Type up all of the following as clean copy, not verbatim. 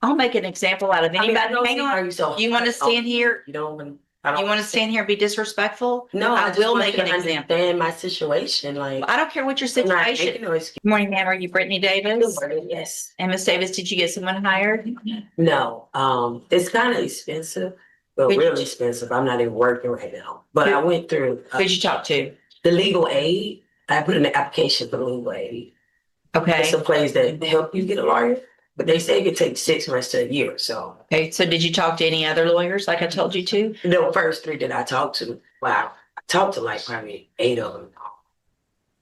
I'll make an example out of anybody. Hang on. Are you so? You want to stand here? You don't. You want to stand here and be disrespectful? No, I just will want make you an to example. understand my situation. Like, I don't care what your I'm not situation. making no excuse. Good morning, ma'am. Are you Britney Davis? Yes. And Miss Davis, did you get someone hired? No. It's kind of expensive, but Who'd you- really expensive. I'm not even working right now. But I went through Who'd you talk to? the legal aid. I put in an application for legal aid. Okay. It's a place that help you get a lawyer, but they say it could take 6 months to a year. So, Okay. So did you talk to any other lawyers like I told you to? the first 3 that I talked to, wow, I talked to like probably 8 of them.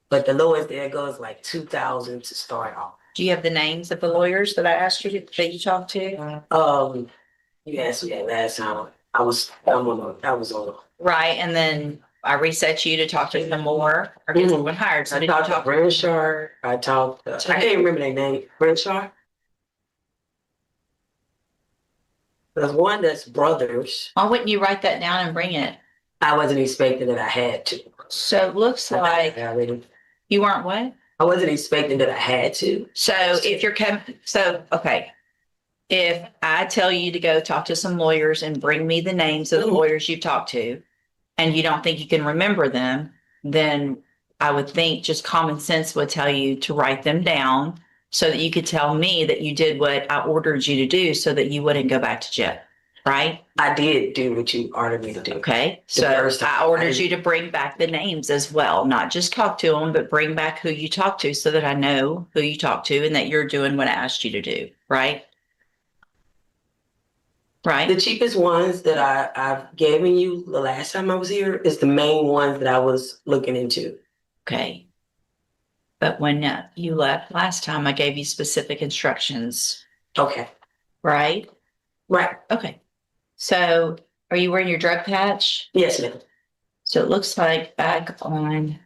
But the lowest there goes like 2,000 to start off. Do you have the names of the lawyers that I asked you that you talked to? You asked me that last time. I was on. Right. And then I reset you to talk to them more or get someone hired. So I did you talked to talk to Brenshaw. I talked. I can't remember their name. Brenshaw. There's one that's brothers. Why wouldn't you write that down and bring it? I wasn't expecting that I had to. So it looks like you weren't what? I wasn't expecting that I had to. So if you're okay. If I tell you to go talk to some lawyers and bring me the names of the lawyers you've talked to, and you don't think you can remember them, then I would think just common sense would tell you to write them down so that you could tell me that you did what I ordered you to do so that you wouldn't go back to jail, right? I did do what you ordered me to do. Okay. So I ordered you to bring back the names as well, not just talk to them, but bring back who you talked to so that I know who you talked to and that you're doing what I asked you to do, right? Right. The cheapest ones that I've given you the last time I was here is the main ones that I was looking into. Okay. But when you left last time, I gave you specific instructions. Okay. Right? Right. Okay. So are you wearing your drug patch? Yes, ma'am. So it looks like back on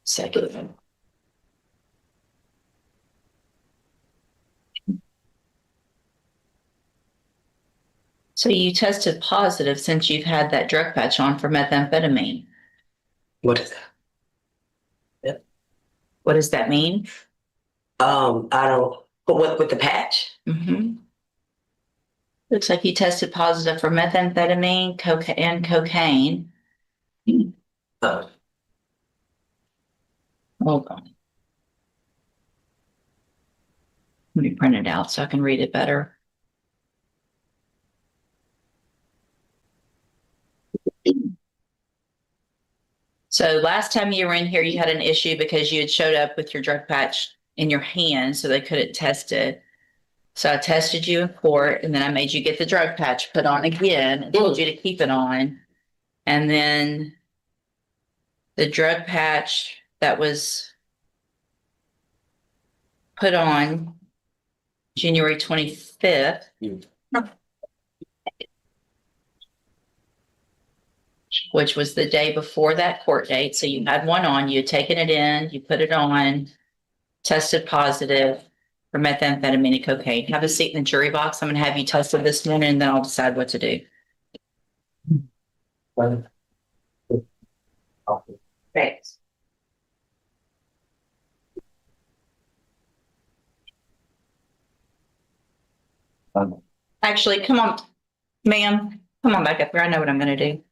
second. So you tested positive since you've had that drug patch on for methamphetamine. What is that? Yep. What does that mean? I don't. But with the patch? Mm-hmm. Looks like you tested positive for methamphetamine, cocaine. Hold on. Let me print it out so I can read it better. So last time you were in here, you had an issue because you had showed up with your drug patch in your hand, so they couldn't test it. So I tested you in court, and then I made you get the drug patch put on again and told you to keep it on. And then the drug patch that was put on January 25th. Which was the day before that court date. So you had one on, you had taken it in, you put it on, tested positive for methamphetamine and cocaine. Have a seat in the jury box. I'm going to have you tested this morning, and then I'll decide what to do. Thanks. Actually, come on, ma'am. Come on back up here. I know what I'm going to do.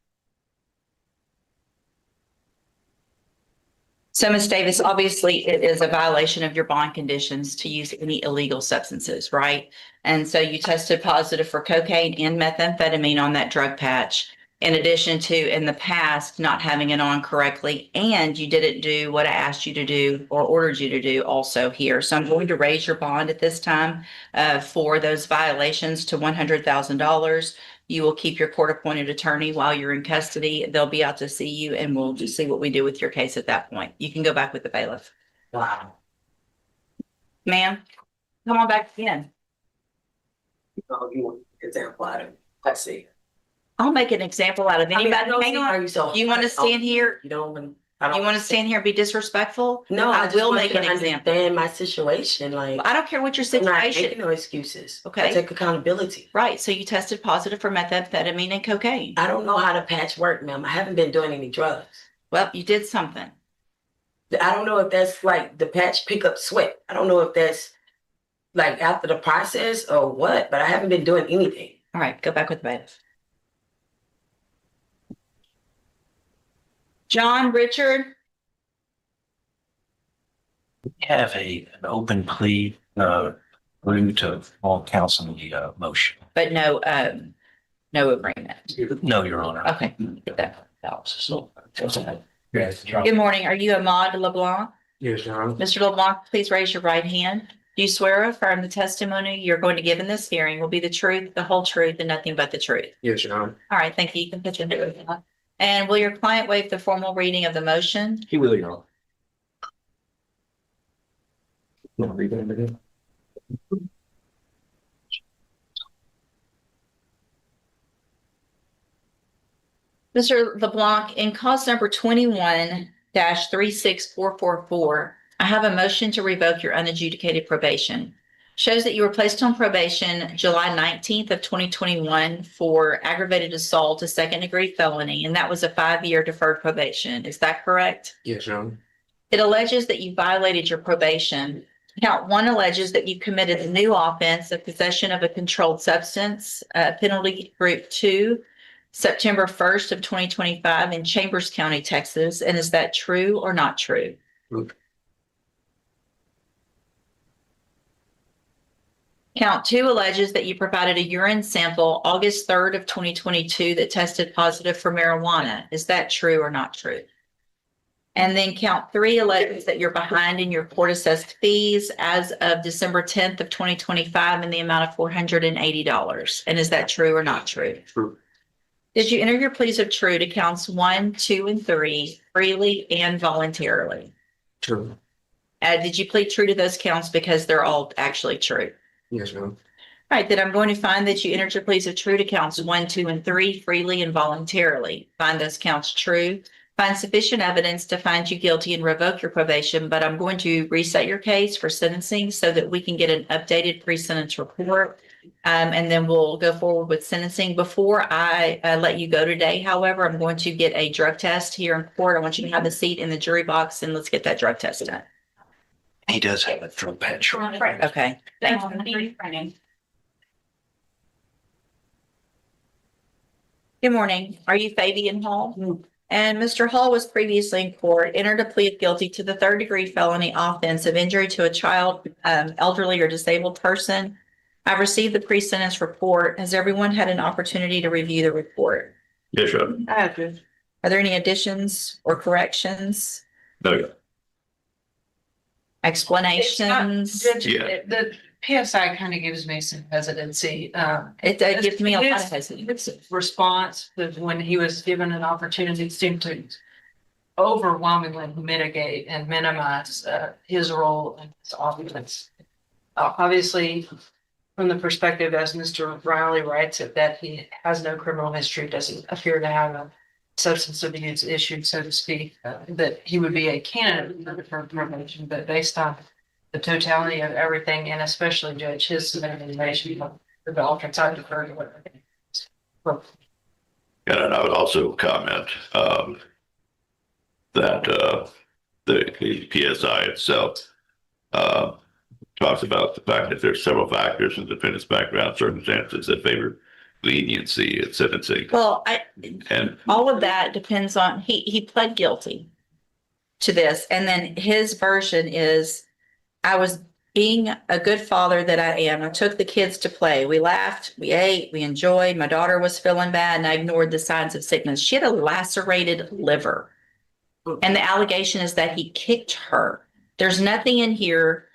So, Ms. Davis, obviously it is a violation of your bond conditions to use any illegal substances, right? And so you tested positive for cocaine and methamphetamine on that drug patch, in addition to in the past not having it on correctly, and you didn't do what I asked you to do or ordered you to do also here. So I'm going to raise your bond at this time for those violations to $100,000. You will keep your court-appointed attorney while you're in custody. They'll be out to see you, and we'll just see what we do with your case at that point. You can go back with the bailiff. Wow. Ma'am, come on back again. Oh, you want an example out of it? Let's see. I'll make an example out of anybody. Hang on. Are you so? You want to stand here? You don't. You want to stand here and be disrespectful? No, I just will want make you an to example. Understand my situation. Like, I don't care what your I'm not making situation. no excuses. Okay. I take accountability. Right. So you tested positive for methamphetamine and cocaine. I don't know how the patch work, ma'am. I haven't been doing any drugs. Well, you did something. I don't know if that's like the patch pickup sweat. I don't know if that's like after the process or what, but I haven't been doing anything. All right, go back with the bailiff. John, Richard, We have an open plea, route to all counsel in the, motion. but no agreement. No, Your Honor. Okay, get that. So, Good morning. Are you Ahmad LeBlanc? Yes, Your Honor. Mr. LeBlanc, please raise your right hand. Do you swear or affirm the testimony you're going to give in this hearing will be the truth, the whole truth, and nothing but the truth? Yes, Your Honor. All right, thank you. You can put your name on. And will your client waive the formal reading of the motion? he will, Your Honor. You want to read it again? Mr. LeBlanc, in cause number 21-36444, I have a motion to revoke your unadjudicated probation. Shows that you were placed on probation July 19th of 2021 for aggravated assault, a second-degree felony, and that was a 5-year deferred probation. Is that correct? Yes, Your Honor. It alleges that you violated your probation. Count 1 alleges that you committed a new offense of possession of a controlled substance, penalty group 2, September 1st of 2025 in Chambers County, Texas. And is that true or not true? True. Count 2 alleges that you provided a urine sample August 3rd of 2022 that tested positive for marijuana. Is that true or not true? And then count 3 alleges that you're behind in your court assessed fees as of December 10th of 2025 in the amount of $480. And is that true or not true? True. Did you enter your pleas of true to counts 1, 2, and 3 freely and voluntarily? True. Did you plead true to those counts because they're all actually true? Yes, Your Honor. All right, then I'm going to find that you entered your pleas of true to counts 1, 2, and 3 freely and voluntarily. Find those counts true. Find sufficient evidence to find you guilty and revoke your probation, but I'm going to reset your case for sentencing so that we can get an updated pre-sentence report. And then we'll go forward with sentencing. Before I let you go today, however, I'm going to get a drug test here in court. I want you to have a seat in the jury box and let's get that drug test done. He does have a drug patch. Okay. Thanks. Good morning. Are you Fabian Hall? And Mr. Hall was previously in court, entered a plea of guilty to the 3rd-degree felony offense of injury to a child, elderly or disabled person. I've received the pre-sentence report. Has everyone had an opportunity to review the report? Yes, Your Honor. I have. Are there any additions or corrections, No, Your Honor. explanations? Yeah. The PSI kind of gives me some hesitancy. It gives me a lot of hesitancy. His response was when he was given an opportunity seemed to overwhelmingly mitigate and minimize his role in his offense. Obviously, from the perspective as Mr. Riley writes it, that he has no criminal history, doesn't appear to have a substance abuse issue, so to speak, that he would be a candidate for probation, but based on the totality of everything, and especially Judge, his recommendation of the alternates, I defer to what. And I would also comment that the PSI itself talks about the fact that there's several factors in the defendant's background circumstances that favor leniency and sentencing. Well, And all of that depends on, he pled guilty to this. And then his version is, I was being a good father that I am. I took the kids to play. We laughed, we ate, we enjoyed. My daughter was feeling bad and I ignored the signs of sickness. She had a lacerated liver. And the allegation is that he kicked her. There's nothing in here.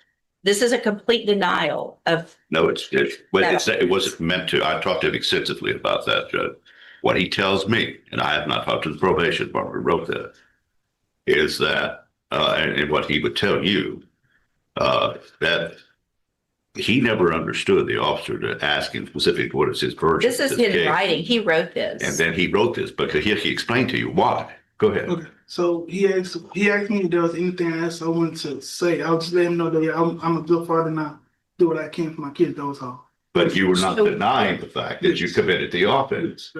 This is a complete denial of. no, it wasn't meant to. I talked to him extensively about that, Judge. What he tells me, and I have not talked to the probation department who wrote that, is that, and what he would tell you, that he never understood the officer to ask him specifically what is his version. This is of his case. writing. He wrote this. And then he wrote this because he explained to you why. Go ahead. Okay, so he asked me if there was anything else I wanted to say. I'll just let him know that yeah, I'm a good father and I do what I can for my kids. That was all. But you were not denying the fact that you committed the offense.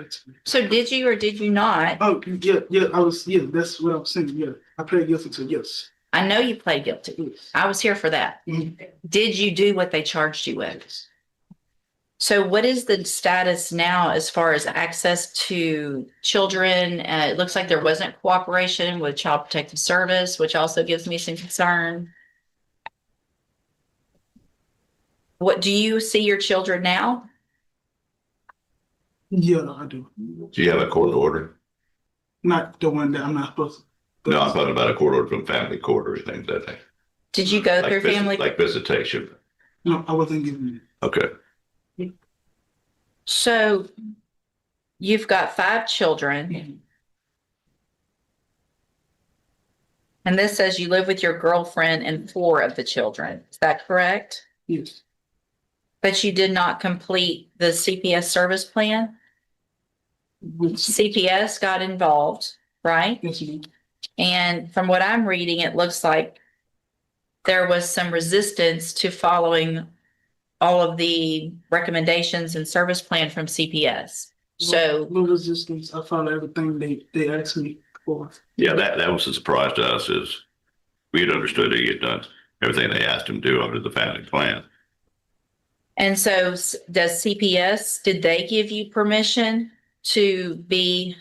So did you or did you not? Oh yeah, I was. Yeah, that's what I was saying. Yeah, I plead guilty to yes. I know you pled guilty. I was here for that. Mhm. Did you do what they charged you with? So what is the status now as far as access to children? It looks like there wasn't cooperation with Child Protective Service, which also gives me some concern. What do you see your children now? Yeah, I do. Do you have a court order? Not the one that I'm not supposed to. No, I'm talking about a court order from family court or anything that they. Did you go like through family? Like visitation. No, I wasn't given it. Okay. So you've got 5 children. And this says you live with your girlfriend and 4 of the children. Is that correct? Yes. But you did not complete the CPS service plan? Which, CPS got involved, right? yes, ma'am. And from what I'm reading, it looks like there was some resistance to following all of the recommendations and service plan from CPS. So, No resistance. I followed everything they asked me for. Yeah, that was a surprise to us is we had understood he had done everything they asked him to do under the family plan. and so does CPS, did they give you permission to be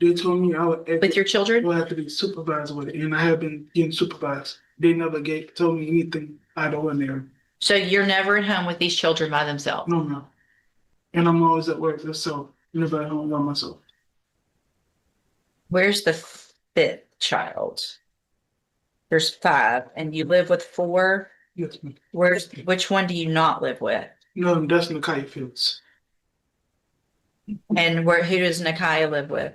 They told me I would with your children? have to be supervised with it, and I have been getting supervised. They never told me anything out of ordinary. So you're never at home with these children by themselves? No, no. And I'm always at work, so never at home by myself. Where's the 5th child? There's 5 and you live with 4. Yes, ma'am. Which one do you not live with? No, that's Nakai Fields. And who does Nakaya live with?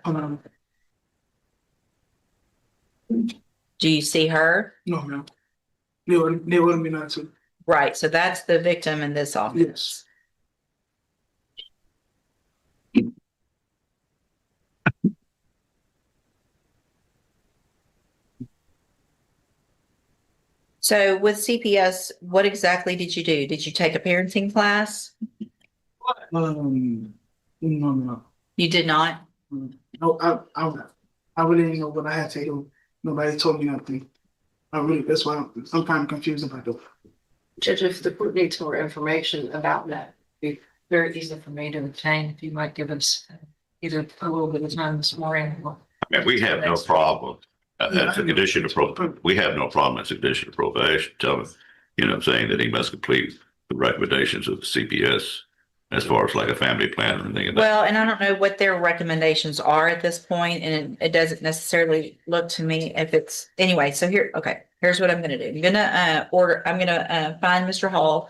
Do you see her? No, ma'am. They wanted me not to. Right, so that's the victim in this office. Yes. So with CPS, what exactly did you do? Did you take a parenting class? No. You did not? No, I really didn't know what I had to do. Nobody told me nothing. That's why I'm kind of confused about it. Judge, if the court needs more information about that, it'd be very easy for me to obtain. If you might give us either a little bit of time this morning. Or I mean, we have no problem. As a condition of we have no problem as a condition of probation, telling, saying that he must complete the recommendations of the CPS as far as like a family plan or anything. Well, and I don't know what their recommendations are at this point, and it doesn't necessarily look to me if it's, anyway, so here's what I'm gonna do. I'm gonna find Mr. Hall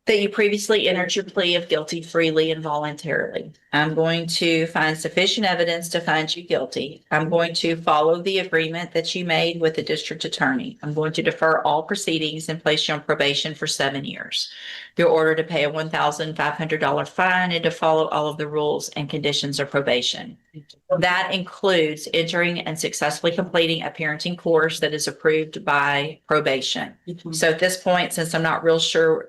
that you previously entered your plea of guilty freely and voluntarily. I'm going to find sufficient evidence to find you guilty. I'm going to follow the agreement that you made with the district attorney. I'm going to defer all proceedings and place you on probation for 7 years. You're ordered to pay a $1,500 fine and to follow all of the rules and conditions of probation. That includes entering and successfully completing a parenting course that is approved by probation. So at this point, since I'm not real sure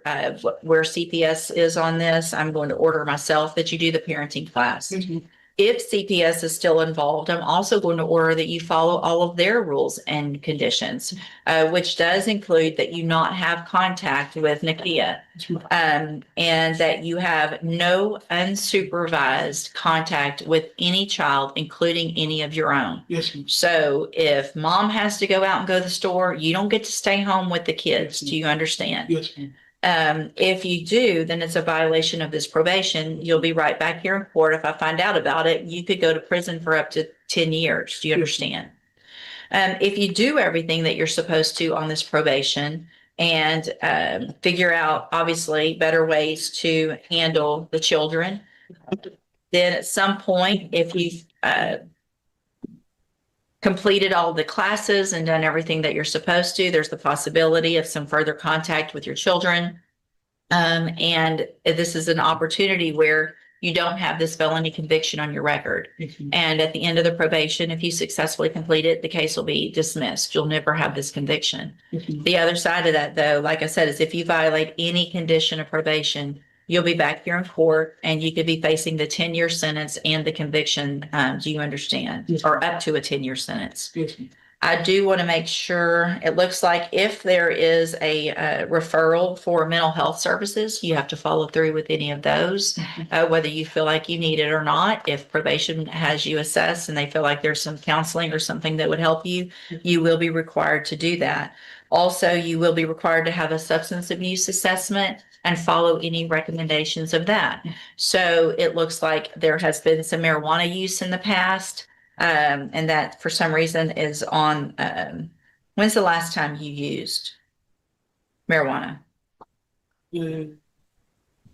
where CPS is on this, I'm going to order myself that you do the parenting class. If CPS is still involved, I'm also going to order that you follow all of their rules and conditions, which does include that you not have contact with Nakia, and that you have no unsupervised contact with any child, including any of your own. Yes, ma'am. So if mom has to go out and go to the store, you don't get to stay home with the kids. Do you understand? Yes, ma'am. If you do, then it's a violation of this probation. You'll be right back here in court. If I find out about it, you could go to prison for up to 10 years. Do you understand? If you do everything that you're supposed to on this probation and figure out, obviously, better ways to handle the children, then at some point, if you've completed all the classes and done everything that you're supposed to, there's the possibility of some further contact with your children. And this is an opportunity where you don't have this felony conviction on your record. And at the end of the probation, if you successfully complete it, the case will be dismissed. You'll never have this conviction. The other side of that, though, like I said, is if you violate any condition of probation, you'll be back here in court and you could be facing the 10-year sentence and the conviction. Do you understand? Yes. Or up to a 10-year sentence. Yes, ma'am. I do want to make sure, it looks like if there is a referral for mental health services, you have to follow through with any of those, whether you feel like you need it or not. If probation has you assessed and they feel like there's some counseling or something that would help you, you will be required to do that. Also, you will be required to have a substance abuse assessment and follow any recommendations of that. So it looks like there has been some marijuana use in the past. And that for some reason is on, when's the last time you used marijuana? Yeah,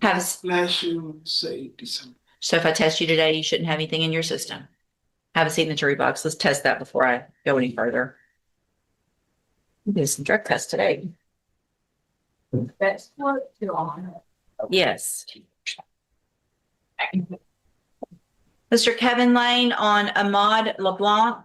Have, last year, say December. so if I test you today, you shouldn't have anything in your system. Have a seat in the jury box. Let's test that before I go any further. Do some drug tests today. That's what you're on. Yes. Mr. Kevin Lane on Ahmad LeBlanc.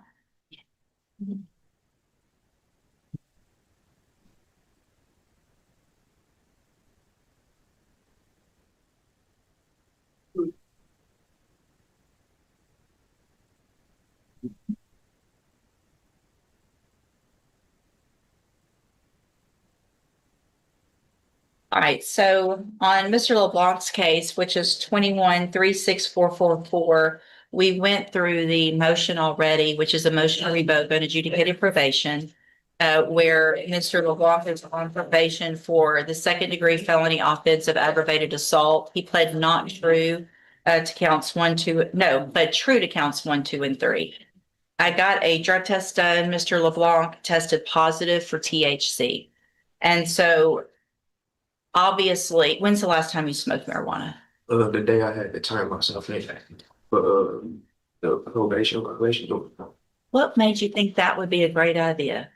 All right, so on Mr. LeBlanc's case, which is 21-36444, we went through the motion already, which is a motion to revoke unadjudicated probation, where Mr. LeBlanc is on probation for the second-degree felony offense of aggravated assault. He pled not true to counts 1, 2, no, pled true to counts 1, 2, and 3. I got a drug test done. Mr. LeBlanc tested positive for THC. And so obviously, when's the last time you smoked marijuana? The day I had to turn myself in for the probation. What made you think that would be a great idea?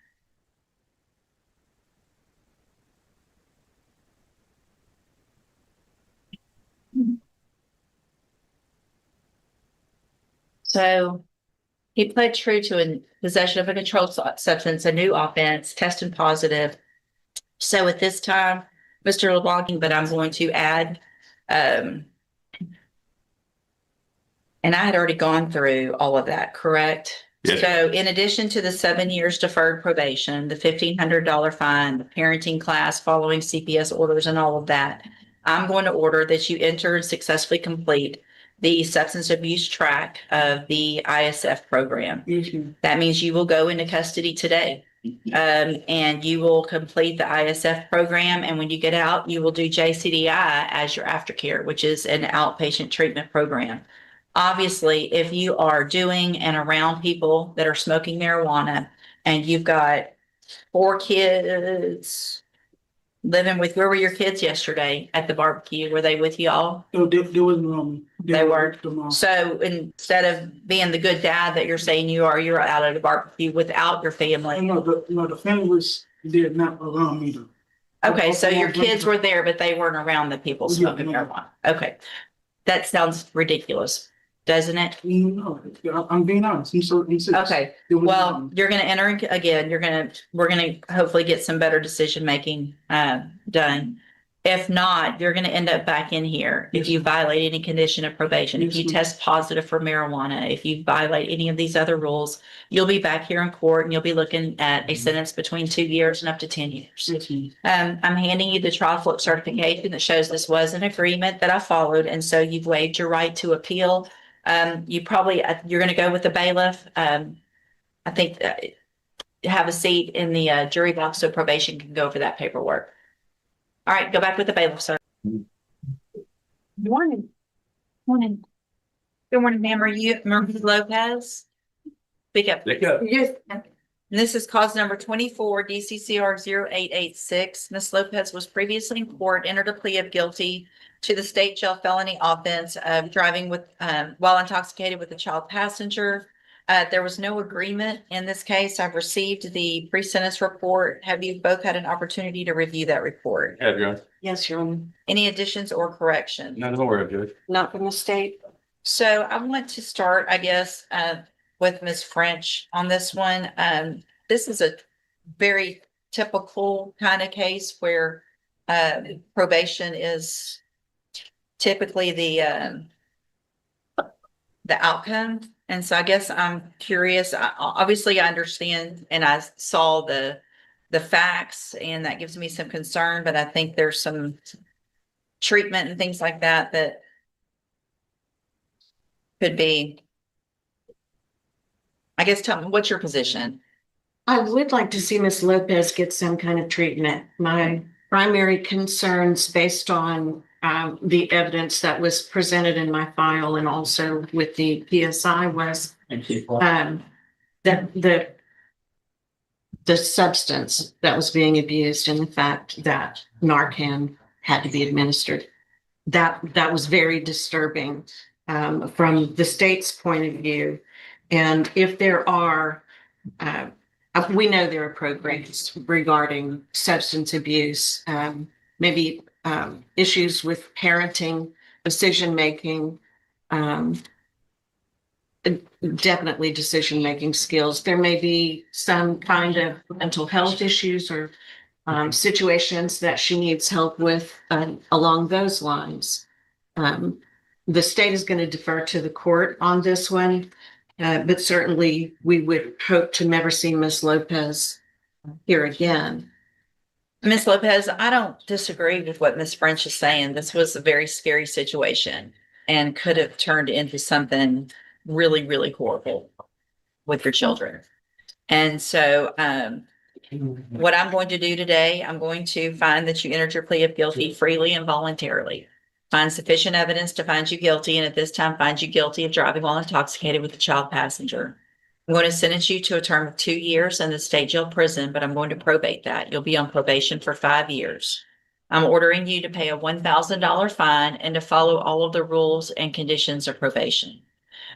So he pled true to a possession of a controlled substance, a new offense, tested positive. So at this time, Mr. LeBlanc, but I'm going to add, and I had already gone through all of that, correct? Yes. So in addition to the 7 years deferred probation, the $1,500 fine, the parenting class following CPS orders and all of that, I'm going to order that you enter and successfully complete the substance abuse track of the ISF program. Yes, ma'am. That means you will go into custody today. And you will complete the ISF program. And when you get out, you will do JCDI as your aftercare, which is an outpatient treatment program. Obviously, if you are doing and around people that are smoking marijuana and you've got 4 kids living with, where were your kids yesterday at the barbecue? Were they with you all? No, they wasn't on me. They were. with the mom. So instead of being the good dad that you're saying you are, you're out at a barbecue without your family. No, the family was there, not around me though. Okay, so your kids were there, but they weren't around the people smoking Yeah. marijuana. Okay. That sounds ridiculous, doesn't it? No, I'm being honest. I'm serious. Okay, They wasn't well, on me. you're gonna enter again, we're gonna hopefully get some better decision making done. If not, you're gonna end up back in here if Yes, you ma'am. violate any condition of probation, if Yes, you ma'am. test positive for marijuana, if you violate any of these other rules, you'll be back here in court and you'll be looking at a sentence between 2 years and up to 10 years. Yes, ma'am. I'm handing you the trial flip certification that shows this was an agreement that I followed, and so you've waived your right to appeal. You probably, you're gonna go with the bailiff. I think have a seat in the jury box so probation can go over that paperwork. All right, go back with the bailiff, sir. Morning. Morning. Good morning, ma'am. Are you Murphy Lopez? Speak up. Yes. And this is cause number 24 DCCR 0886. Ms. Lopez was previously in court, entered a plea of guilty to the state jail felony offense of driving with while intoxicated with a child passenger. There was no agreement in this case. I've received the pre-sentence report. Have you both had an opportunity to review that report? Have you? Yes, Your Honor. Any additions or corrections? None of them were Judge. Not from the state. So I want to start, I guess, with Ms. French on this one. This is a very typical kind of case where probation is typically the outcome. And so I guess I'm curious, obviously I understand and I saw the facts and that gives me some concern, but I think there's some treatment and things like that that could be, I guess, tell me, what's your position? I would like to see Ms. Lopez get some kind of treatment. My primary concerns based on the evidence that was presented in my file and also with the PSI was that the substance that was being abused and the fact that Narcan had to be administered. That was very disturbing from the state's point of view. And if there are we know there are programs regarding substance abuse, maybe issues with parenting, decision-making, definitely decision-making skills. There may be some kind of mental health issues or situations that she needs help with along those lines. The state is going to defer to the court on this one. But certainly we would hope to never see Ms. Lopez here again. Ms. Lopez, I don't disagree with what Ms. French is saying. This was a very scary situation and could have turned into something really, really horrible with your children. And so what I'm going to do today, I'm going to find that you entered your plea of guilty freely and voluntarily. Find sufficient evidence to find you guilty, and at this time find you guilty of driving while intoxicated with a child passenger. I'm going to sentence you to a term of 2 years in the state jail prison, but I'm going to probate that. You'll be on probation for 5 years. I'm ordering you to pay a $1,000 fine and to follow all of the rules and conditions of probation.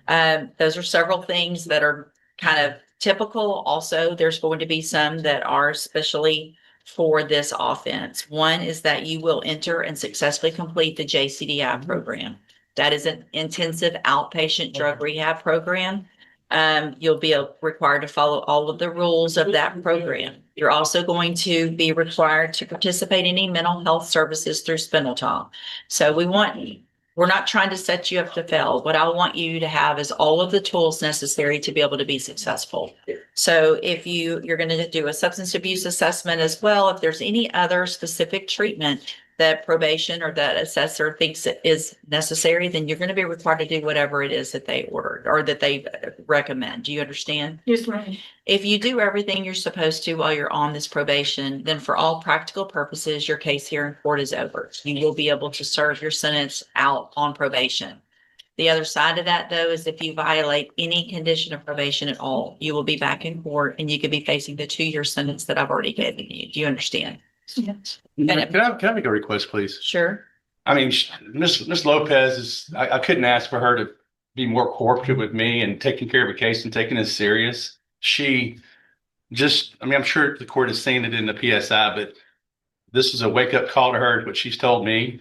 Those are several things that are kind of typical. Also, there's going to be some that are especially for this offense. One is that you will enter and successfully complete the JCDI program. That is an intensive outpatient drug rehab program. You'll be required to follow all of the rules of that program. You're also going to be required to participate in any mental health services through Spindletop. So we're not trying to set you up to fail. What I want you to have is all of the tools necessary to be able to be successful. So if you're going to do a substance abuse assessment as well, if there's any other specific treatment that probation or that assessor thinks is necessary, then you're going to be required to do whatever it is that they ordered or that they recommend. Do you understand? Yes, ma'am. If you do everything you're supposed to while you're on this probation, then for all practical purposes, your case here in court is over. You will be able to serve your sentence out on probation. The other side of that, though, is if you violate any condition of probation at all, you will be back in court and you could be facing the 2-year sentence that I've already given you. Do you understand? Yes. Can I make a request, please? Sure. I mean, Miss Lopez is, I couldn't ask for her to be more cooperative with me and taking care of a case and taking this serious. She just, I mean, I'm sure the court has seen it in the PSI, but this is a wake up call to her, what she's told me.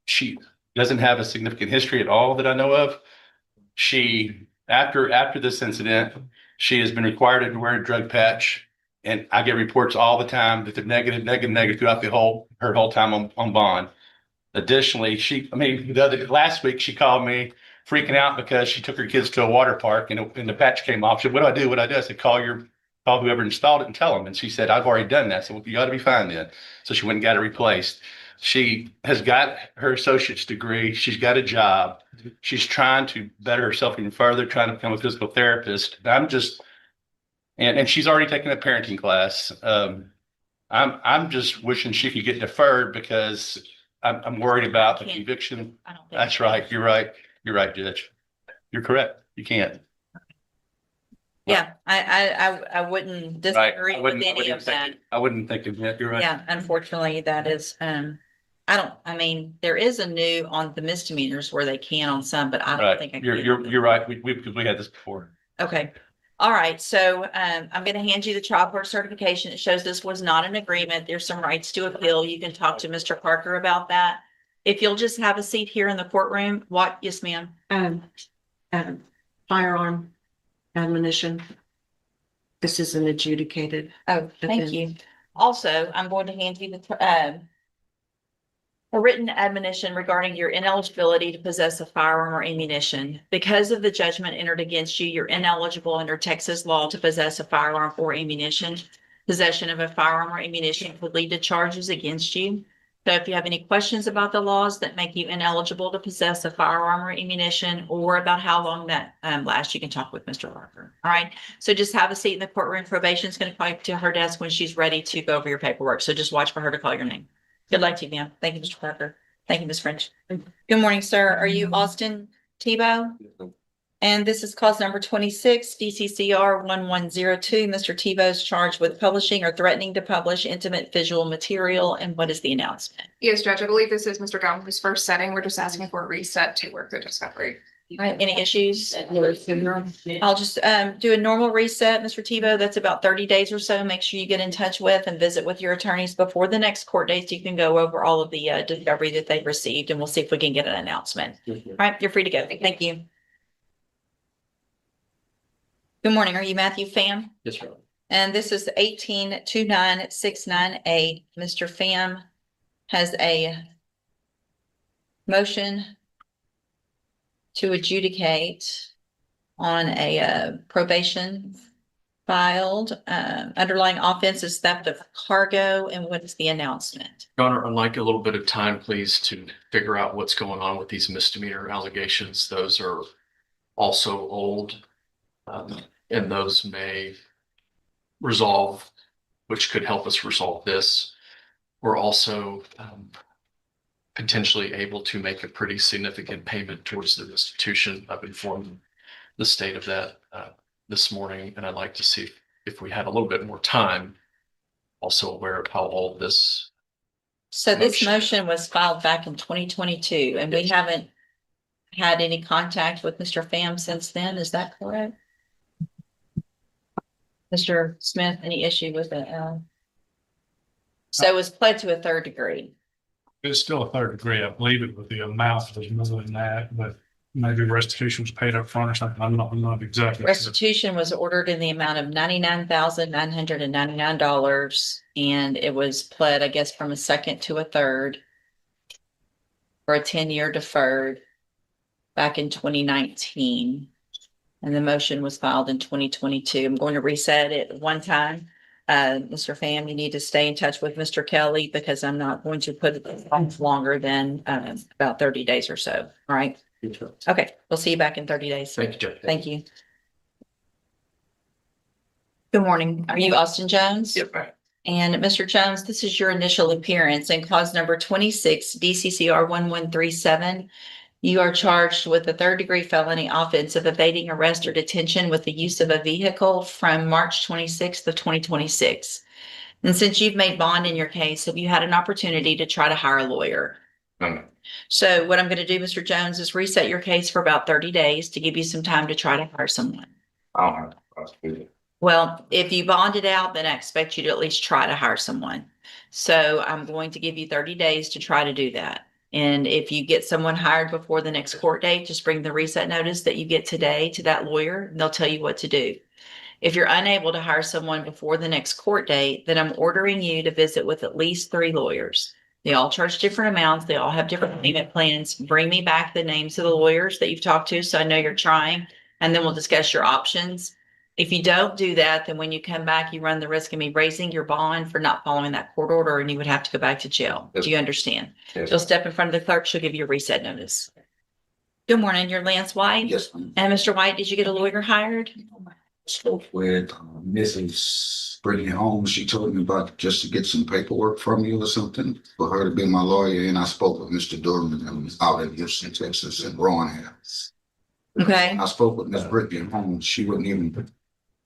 She doesn't have a significant history at all that I know of. She, after this incident, she has been required to wear a drug patch. And I get reports all the time that they're negative throughout her whole time on bond. Additionally, last week she called me freaking out because she took her kids to a water park and the patch came off. She said, what do I do? I said, call whoever installed it and tell them. And she said, I've already done that. So well, you ought to be fine then. So she went and got it replaced. She has got her associate's degree. She's got a job. She's trying to better herself even further, trying to become a physical therapist. And she's already taken a parenting class. I'm just wishing she could get deferred because I'm worried about the conviction. I don't think That's so. right. You're right. You're right, Judge. You're correct. You can't. Yeah, I wouldn't Right. disagree with any of that. I wouldn't think of that. You're right. Yeah, unfortunately, that is, there is a new on the misdemeanors where they can on some, but I don't Right. think I can. You're right. We had this before. Okay. All right. So, I'm going to hand you the trial court certification. It shows this was not an agreement. There's some rights to appeal. You can talk to Mr. Parker about that. If you'll just have a seat here in the courtroom. What? Yes, ma'am. Firearm admonition. This is an adjudicated. Oh, thank you. Also, I'm going to hand you the A written admonition regarding your ineligibility to possess a firearm or ammunition. Because of the judgment entered against you, you're ineligible under Texas law to possess a firearm or ammunition. Possession of a firearm or ammunition could lead to charges against you. So if you have any questions about the laws that make you ineligible to possess a firearm or ammunition, or about how long that lasts, you can talk with Mr. Parker. All right. So just have a seat in the courtroom. Probation is going to call you to her desk when she's ready to go over your paperwork. So just watch for her to call your name. Good luck to you, ma'am. Thank you, Mr. Parker. Thank you, Ms. French. Good morning, sir. Are you Austin Tebow? And this is cause number 26, DCCR 1102. Mr. Tebow is charged with publishing or threatening to publish intimate visual material. And what is the announcement? Yes, Judge, I believe this is Mr. Gomez's first setting. We're just asking for a reset to work the discovery. All right, any issues? I'll just do a normal reset, Mr. Tebow. That's about 30 days or so. Make sure you get in touch with and visit with your attorneys before the next court date so you can go over all of the discovery that they've received, and we'll see if we can get an announcement. All right, you're free to go. Thank you. Good morning. Are you Matthew Pham? Yes, ma'am. And this is 18-29698. Mr. Pham has a motion to adjudicate on a probation filed. Underlying offense is theft of cargo. And what is the announcement? Your Honor, I'd like a little bit of time, please, to figure out what's going on with these misdemeanor allegations. Those are also old, and those may resolve, which could help us resolve this. We're also potentially able to make a pretty significant payment towards the restitution. I've informed the state of that this morning, and I'd like to see if we had a little bit more time. Also aware of how old this. So this motion was filed back in 2022, and we haven't had any contact with Mr. Pham since then. Is that correct? Mr. Smith, any issue with it? So it was pled to a third degree. It's still a third degree. I believe it was the amount was more than that, but maybe restitution was paid up front or something. I'm not exactly sure. Restitution was ordered in the amount of $99,999, and it was pled, I guess, from a second to a third for a 10-year deferred back in 2019. And the motion was filed in 2022. I'm going to reset it one time. Mr. Pham, you need to stay in touch with Mr. Kelly because I'm not going to put it on longer than about 30 days or so. All right. Okay. We'll see you back in 30 days. Thank you, Judge. Thank you. Good morning. Are you Austin Jones? Yep. And Mr. Jones, this is your initial appearance in cause number 26, DCCR 1137. You are charged with a third degree felony offense of evading arrest or detention with the use of a vehicle from March 26th of 2026. And since you've made bond in your case, have you had an opportunity to try to hire a lawyer? No. So what I'm going to do, Mr. Jones, is reset your case for about 30 days to give you some time to try to hire someone. I don't have to prosecute. Well, if you bonded out, then I expect you to at least try to hire someone. So I'm going to give you 30 days to try to do that. And if you get someone hired before the next court date, just bring the reset notice that you get today to that lawyer, and they'll tell you what to do. If you're unable to hire someone before the next court date, then I'm ordering you to visit with at least 3 lawyers. They all charge different amounts. They all have different payment plans. Bring me back the names of the lawyers that you've talked to so I know you're trying, and then we'll discuss your options. If you don't do that, then when you come back, you run the risk of me raising your bond for not following that court order, and you would have to go back to jail. Yes. Do you understand? Yes. You'll step in front of the clerk. She'll give you a reset notice. Good morning. You're Lance White. Yes, ma'am. And Mr. White, did you get a lawyer hired? Spoke with Mrs. Britney Holmes. She told me about just to get some paperwork from you or something for her to be my lawyer. And I spoke with Mr. Durham out in Houston, Texas, and Rowan House. Okay. I spoke with Miss Britney Holmes. She wouldn't even.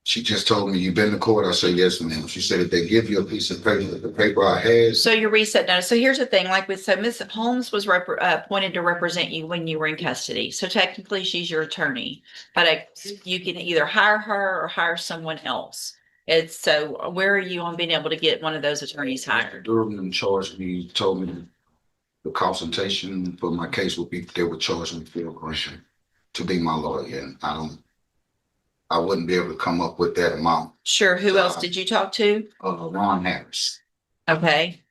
She just told me, "You've been to court?" I said, "Yes, ma'am." She said, "If they give you a piece of paper, the paper I had." So your reset notice. So here's the thing, so Ms. Holmes was appointed to represent you when you were in custody. So technically she's your attorney, but you can either hire her or hire someone else. So where are you on being able to get one of those attorneys hired? Durham charged me, told me the consultation for my case would be, they would charge me for a grant to be my lawyer. And I wouldn't be able to come up with that amount. Sure. Who else did you talk to? Ron Harris. Okay.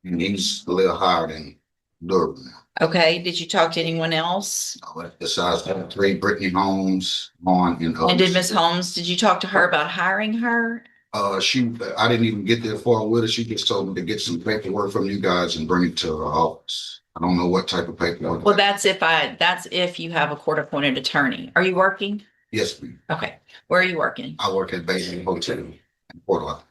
And he's a little higher than Durban. Okay, did you talk to anyone else? Besides the 3, Brittany Holmes, on and And did others. Ms. Holmes, did you talk to her about hiring her? I didn't even get there far with her. She just told me to get some paperwork from you guys and bring it to her office. I don't know what type of paperwork. Well, that's if you have a court appointed attorney. Are you working? Yes, ma'am. Okay, where are you working? I work at Basin Hotel in Port Arthur.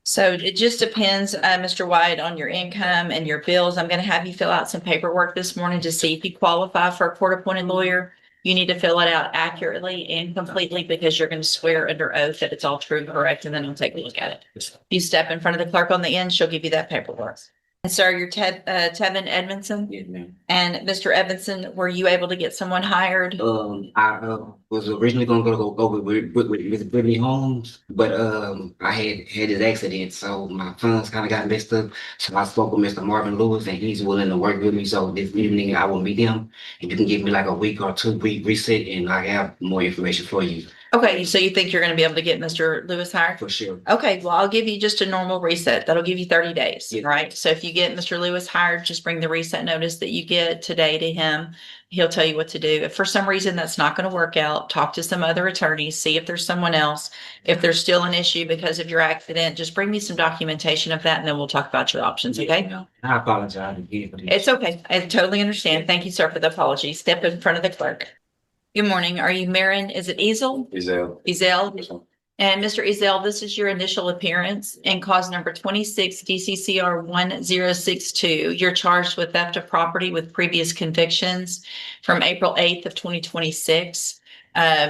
So it just depends, Mr. White, on your income and your bills. I'm going to have you fill out some paperwork this morning to see if you qualify for a court-appointed lawyer. You need to fill it out accurately and completely because you're going to swear under oath that it's all true and correct, and then I'll take a look at it. If you step in front of the clerk on the end, she'll give you that paperwork. And sir, you're Tevin Edmondson? Yes, ma'am. And Mr. Edmondson, were you able to get someone hired? I was originally gonna go with Miss Britney Holmes, but I had this accident, so my funds kind of got messed up. So I spoke with Mr. Marvin Lewis, and he's willing to work with me. So this evening I will meet him, and you can give me like a week or 2 week reset, and I have more information for you Okay, so you think you're going to be able to get Mr. Lewis hired? for sure. Okay, well, I'll give you just a normal reset. That'll give you 30 days, Yeah. right? So if you get Mr. Lewis hired, just bring the reset notice that you get today to him. He'll tell you what to do. If for some reason that's not going to work out, talk to some other attorneys, see if there's someone else. If there's still an issue because of your accident, just bring me some documentation of that and then we'll talk about your options, okay? I apologize again for this. It's okay. I totally understand. Thank you, sir, for the apology. Step in front of the clerk. Good morning. Are you Marin? Is it Ezel? Ezel? And Mr. Ezel, this is your initial appearance in cause number 26 DCCR 1062. You're charged with theft of property with previous convictions from April 8th of 2026.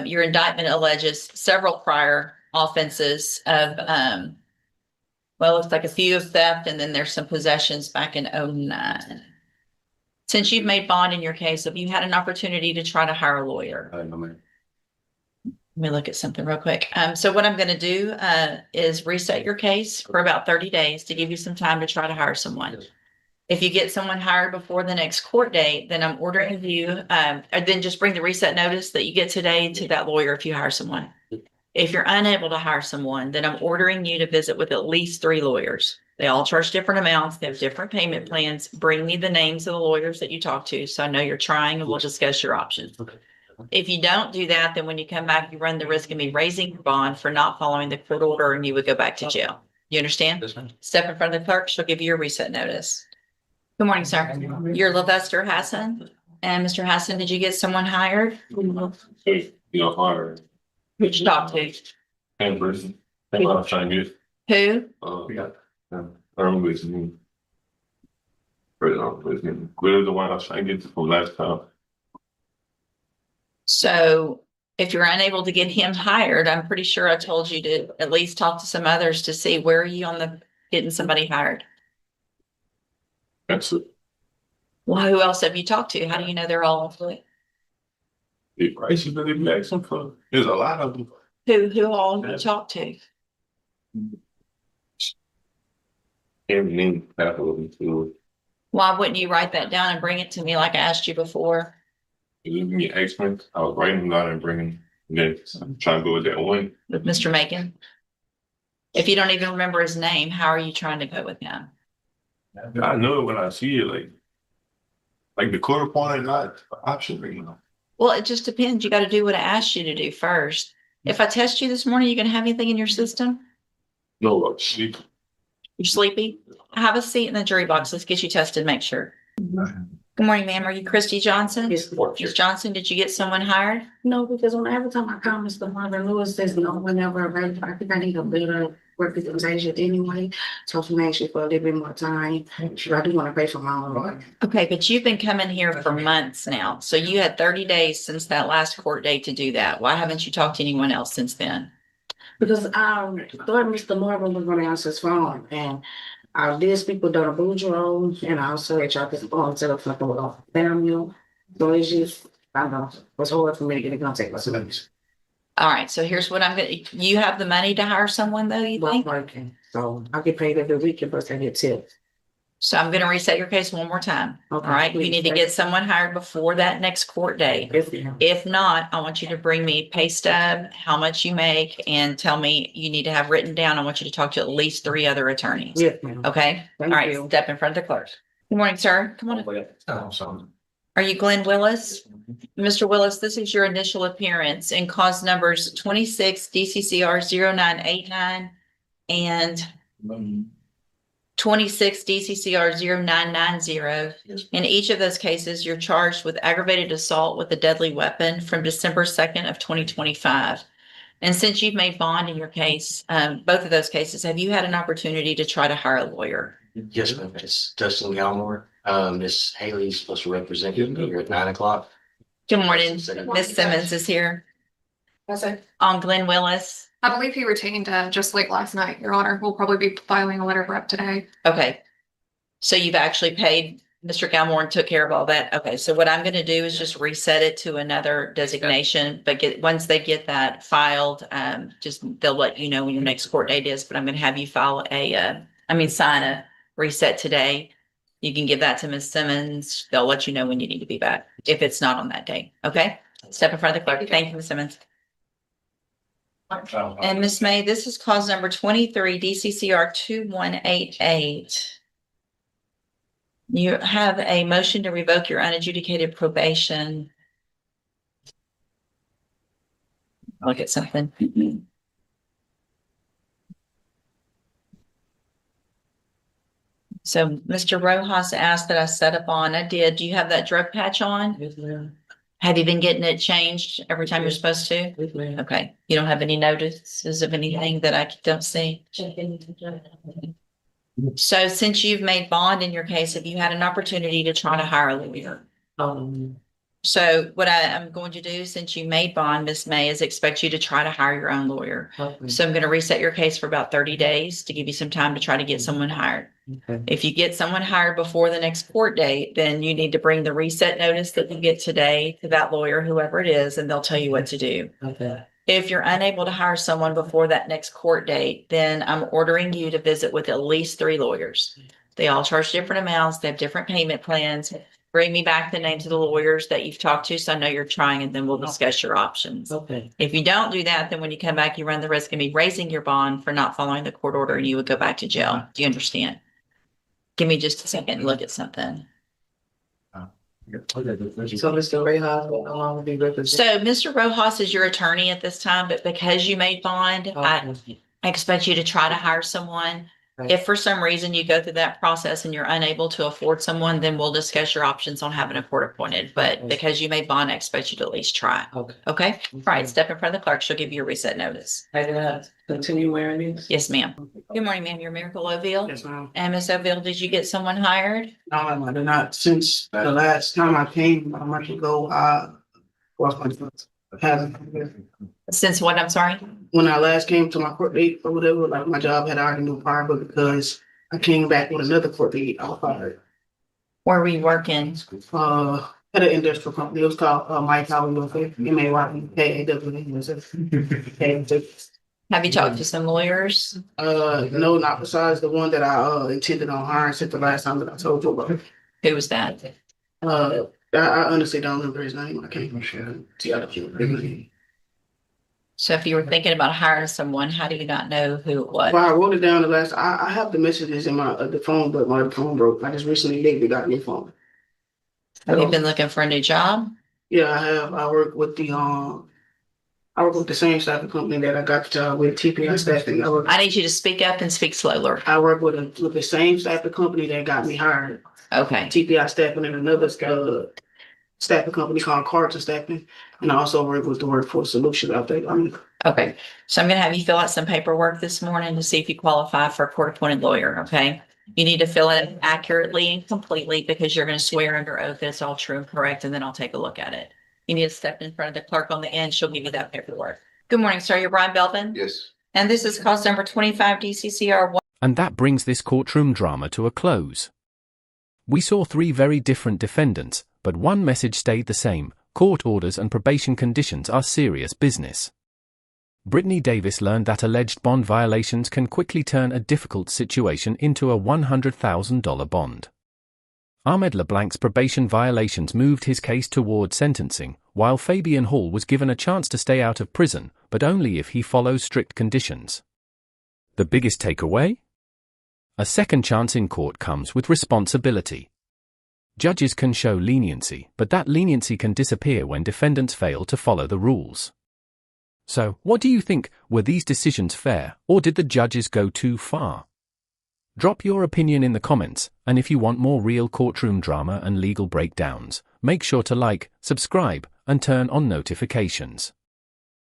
Your indictment alleges several prior offenses of, well, it looks like a few of theft, and then there's some possessions back in 2009. Since you've made bond in your case, have you had an opportunity to try to hire a lawyer? Let me look at something real quick. So what I'm going to do is reset your case for about 30 days to give you some time to try to hire someone. If you get someone hired before the next court date, then I'm ordering you, or then just bring the reset notice that you get today to that lawyer if you hire someone. If you're unable to hire someone, then I'm ordering you to visit with at least 3 lawyers. They all charge different amounts. They have different payment plans. Bring me the names of the lawyers that you talk to so I know you're trying, and we'll discuss your options. If you don't do that, then when you come back, you run the risk of me raising your bond for not following the court order, and you would go back to jail. You understand? Step in front of the clerk. She'll give you your reset notice. Good morning, sir. You're Levester Hassan. And Mr. Hassan, did you get someone hired? Hired. Who'd you talk to? And person. That's what I was trying to get. Who? I remember his name. But where's the one I was trying to get from last time? So if you're unable to get him hired, I'm pretty sure I told you to at least talk to some others to see where are you on the getting somebody hired. That's it. Well, who else have you talked to? How do you know they're all employed? The prices that they asking for. There's a lot of them. Who all have you talked to? Everything happened to Why wouldn't you write that down and bring it to me like I asked you before? me explain. I was writing them down and bringing them. I'm trying to go with that one. With Mr. Macon? If you don't even remember his name, how are you trying to go with him? I know it when I see it, like the court appointed, not option, Well, it just depends. You got to do what I asked you to do first. If I test you this morning, you gonna have anything in your system? No, I'm sleeping. You're sleepy? Have a seat in the jury box. Let's get you tested, make sure. Good morning, ma'am. Are you Christy Johnson? Yes, Ms. Johnson, did you get someone hired? No, because every time I call Mr. Marvin Lewis says no, whenever available. I think I need a better representation anyway. So if you actually for a little bit more time, I do want to pay for my own lawyer. Okay, but you've been coming here for months now. So you had 30 days since that last court date to do that. Why haven't you talked to anyone else since then? Because I thought Mr. Marvin was going to answer his phone, and I did speak with Donna Boudreaux, and I also had tried to set up something with Samuel. So it's just, I don't know, it was hard for me to get in contact with somebody. All right, so here's what you have the money to hire someone though, you I'm think? working, so I get paid every week, and plus I get tips. So I'm going to reset your case one more time. All Okay, right. You please. need to get someone hired before that next court date. Yes, ma'am. If not, I want you to bring me pay stub, how much you make, and tell me you need to have written down. I want you to talk to at least 3 other attorneys. Yes, ma'am. Okay. All Thank right. you. Step in front of the clerk. Good morning, sir. Come on. Are you Glenn Willis? Mr. Willis, this is your initial appearance in cause numbers 26 DCCR 0989 and 26 DCCR 0990. In each of those cases, you're charged with aggravated assault with a deadly weapon from December 2nd of 2025. And since you've made bond in your case, both of those cases, have you had an opportunity to try to hire a lawyer? Yes, ma'am. It's Dustin Galmore. Miss Haley's supposed to represent you here at 9 o'clock. Good morning. Miss Simmons is here. On Glenn Willis. I believe he retained just late last night, Your Honor. We'll probably be filing a letter of rep today. Okay. So you've actually paid Mr. Galmore and took care of all that. Okay. So what I'm going to do is just reset it to another designation, but once they get that filed, they'll let you know when your next court date is, but I'm going to have you sign a reset today. You can give that to Ms. Simmons. They'll let you know when you need to be back if it's not on that day. Okay. Step in front of the clerk. Thank you, Ms. Simmons. And Ms. May, this is cause number 23 DCCR 2188. You have a motion to revoke your unadjudicated probation. Look at something. So Mr. Rojas asked that I set up on. I did. Do you have that drug patch on? Yes, ma'am. Have you been getting it changed every time you're supposed to? Yes, ma'am. Okay. You don't have any notices of anything that I don't see? So since you've made bond in your case, have you had an opportunity to try to hire a lawyer? So what I'm going to do, since you made bond, Miss May, is expect you to try to hire your own lawyer. So I'm going to reset your case for about 30 days to give you some time to try to get someone hired. Okay. If you get someone hired before the next court date, then you need to bring the reset notice that you get today to that lawyer, whoever it is, and they'll tell you what to do. Okay. If you're unable to hire someone before that next court date, then I'm ordering you to visit with at least 3 lawyers. They all charge different amounts. They have different payment plans. Bring me back the names of the lawyers that you've talked to, so I know you're trying, and then we'll discuss your options. Okay. If you don't do that, then when you come back, you run the risk of me raising your bond for not following the court order, and you would go back to jail. Do you understand? Give me just a second and look at something. So Mr. Ray Hall will no longer be represented. So Mr. Rojas is your attorney at this time, but because you made bond, I expect you to try to hire someone. Right. If for some reason you go through that process and you're unable to afford someone, then we'll discuss your options on having a court appointed. But because you made bond, I expect you to at least try. Okay. Okay? All right, step in front of the clerk. She'll give you a reset notice. I did not continue wearing these. Yes, ma'am. Good morning, ma'am. You're Miracle Oville. Yes, ma'am. And Ms. Oville, did you get someone hired? No, ma'am, I did not. Since the last time I came a month ago, Since what? I'm sorry? when I last came to my court date or whatever, like my job had already moved prior, but because I came back with another court date, I was fired. Where were you working? At an industrial company. It was called Mike Howard Welfare, MAYKAWS. Have you talked to some lawyers? No, not besides the one that I intended on hiring since the last time that I told you about. Who was that? I honestly don't remember his name. I can't even share it. So if you were thinking about hiring someone, how do you not know who it was? Well, I wrote it down the last. I have the messages in my the phone, but my phone broke. I just recently lately got a new phone. Have you been looking for a new job? Yeah, I have. I work with the same staffing company that I got the job with, TPI Staffing. I need you to speak up and speak slower. I work with the same staffing company that got me hired. Okay. TPI Staffing and another staffing company called Courtroom Staffing, and I also work with the Workforce Solutions out there. Okay. So I'm going to have you fill out some paperwork this morning to see if you qualify for a court-appointed lawyer. Okay. You need to fill it accurately and completely because you're going to swear under oath that it's all true and correct, and then I'll take a look at it. You need to step in front of the clerk on the end. She'll give you that paperwork. Good morning, sir. You're Brian Belvin? Yes. And this is cause number 25 DCCR 1. And that brings this courtroom drama to a close. We saw 3 very different defendants, but one message stayed the same: court orders and probation conditions are serious business. Britney Davis learned that alleged bond violations can quickly turn a difficult situation into a $100,000 bond. Ahmed LeBlanc's probation violations moved his case toward sentencing, while Fabian Hall was given a chance to stay out of prison, but only if he follows strict conditions. The biggest takeaway? A second chance in court comes with responsibility. Judges can show leniency, but that leniency can disappear when defendants fail to follow the rules. So, what do you think? Were these decisions fair, or did the judges go too far? Drop your opinion in the comments, and if you want more real courtroom drama and legal breakdowns, make sure to like, subscribe, and turn on notifications.